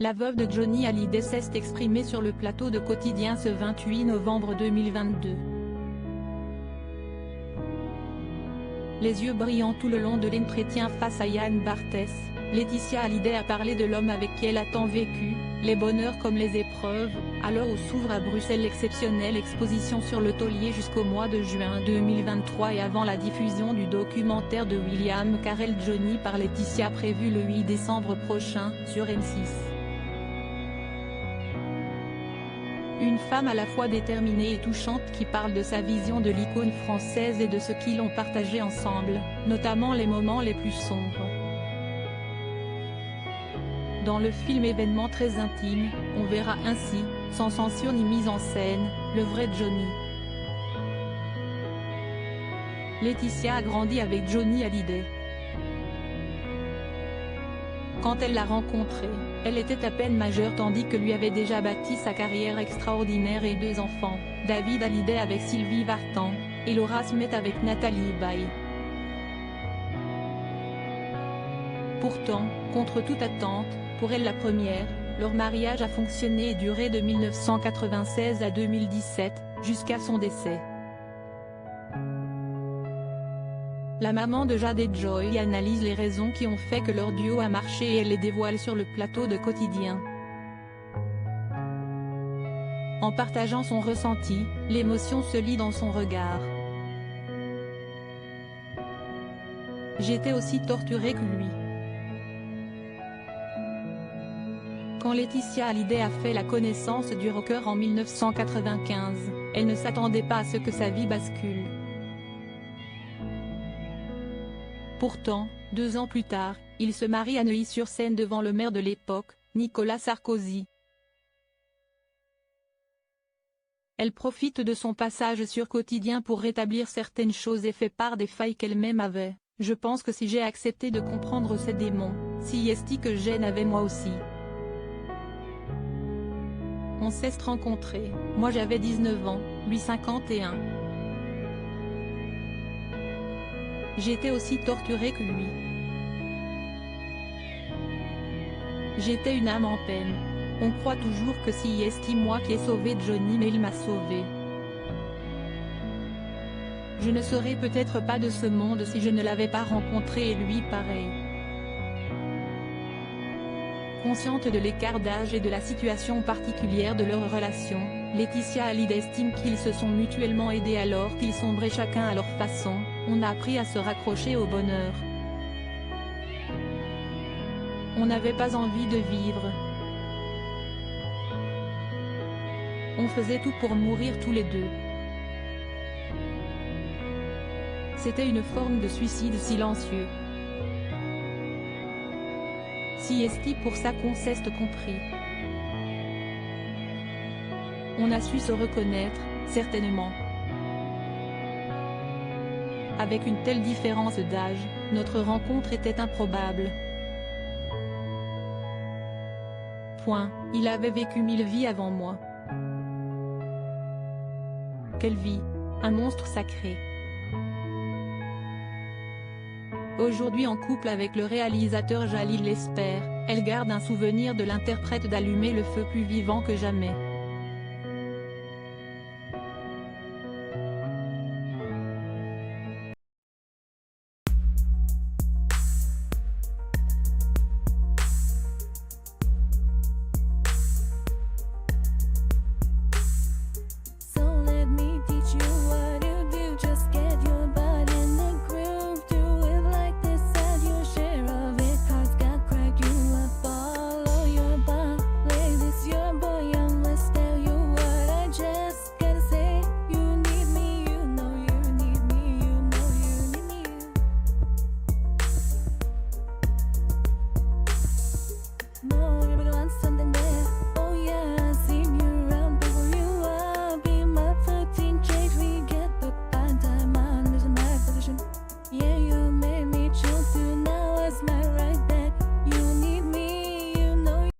La veuve de Johnny Hallyday s'est exprimée sur le plateau de Quotidien ce 28 novembre 2022. Les yeux brillants tout le long de l'entretien face à Yann Barthès, Laetitia Hallyday a parlé de l'homme avec qui elle a tant vécu, les bonheurs comme les épreuves, à l'heure où s'ouvre à Bruxelles l'exceptionnelle exposition sur le taulier jusqu'au mois de juin 2023 et avant la diffusion du documentaire de William Carell Johnny par Laetitia prévu le 8 décembre prochain, sur M6. Une femme à la fois déterminée et touchante qui parle de sa vision de l'icône française et de ce qu'ils ont partagé ensemble, notamment les moments les plus sombres. Dans le film événement très intime, on verra ainsi, sans censure ni mise en scène, le vrai Johnny. Laetitia a grandi avec Johnny Hallyday. Quand elle l'a rencontré, elle était à peine majeure tandis que lui avait déjà bâti sa carrière extraordinaire et 2 enfants, David Hallyday avec Sylvie Vartan, et Laura Smet avec Nathalie Baye. Pourtant, contre toute attente, pour elle la première, leur mariage a fonctionné et duré de 1996 à 2017, jusqu'à son décès. La maman de Jade et Joy analyse les raisons qui ont fait que leur duo a marché et elle les dévoile sur le plateau de Quotidien. En partageant son ressenti, l'émotion se lit dans son regard. J'étais aussi torturée que lui. Quand Laetitia Hallyday a fait la connaissance du rocker en 1995, elle ne s'attendait pas à ce que sa vie bascule. Pourtant, 2 ans plus tard, il se marie à Neuilly-sur-Seine devant le maire de l'époque, Nicolas Sarkozy. Elle profite de son passage sur Quotidien pour rétablir certaines choses et fait part des failles qu'elle-même avait. Je pense que si j'ai accepté de comprendre ces démons, si esti que j'en avais moi aussi. On s'est rencontrés, moi j'avais 19 ans, lui 51. J'étais aussi torturée que lui. J'étais une âme en peine. On croit toujours que si est moi qui ai sauvé Johnny mais il m'a sauvée. Je ne serais peut-être pas de ce monde si je ne l'avais pas rencontré et lui pareil. Consciente de l'écart d'âge et de la situation particulière de leur relation, Laetitia Hallyday estime qu'ils se sont mutuellement aidés alors qu'ils sombraient chacun à leur façon. On a appris à se raccrocher au bonheur. On n'avait pas envie de vivre. On faisait tout pour mourir tous les deux. C'était une forme de suicide silencieux. Si esti pour ça qu'on s'est compris. On a su se reconnaître, certainement. Avec une telle différence d'âge, notre rencontre était improbable. Point. Il avait vécu 1000 vies avant moi. Quelle vie! Un monstre sacré. Aujourd'hui en couple avec le réalisateur Jalil Lesper, elle garde un souvenir de l'interprète d'allumer le feu plus vivant que jamais.